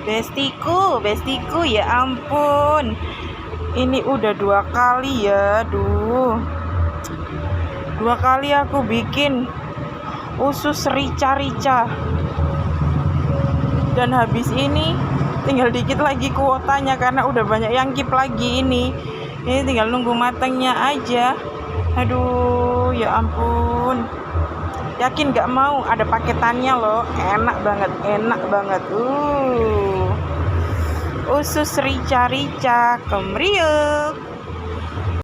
Bestiku, ya ampun. Ini udah 2 kali ya, 2 kali aku bikin usus rica-rica. Dan habis ini tinggal dikit lagi kuotanya karena udah banyak yang keep lagi ini. Ini tinggal nunggu matangnya aja. Aduh, ya ampun. Yakin gak mau, ada paketannya loh. Enak banget. Usus rica-rica kemriuk.